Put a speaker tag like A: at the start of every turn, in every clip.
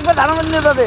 A: একবার ধানমন্ডি নিয়ে যাবে।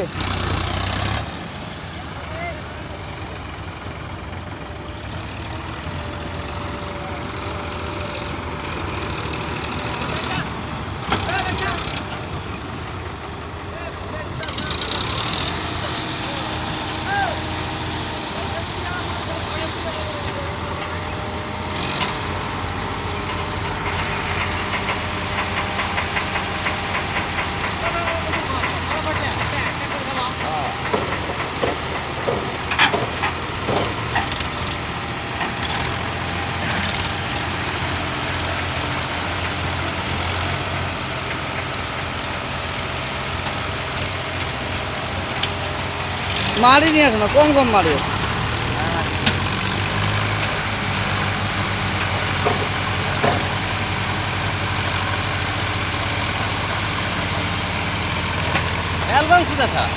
A: মারি নিয়ে আসো না, কম কম মারি।
B: অ্যালবাম সুদা স্যার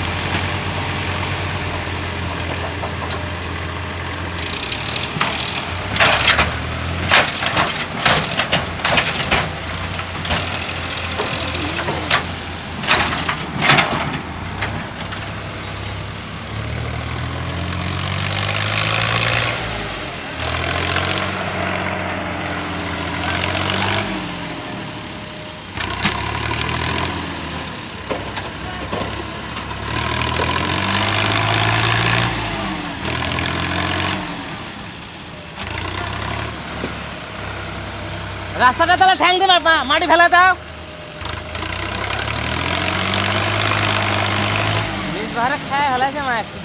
B: রাস্তাটা তাহলে ঠ্যাং দিয়ে মাটি ফেলে দাও নিজ ভাড়া খায় ফেলাইছে মা একশো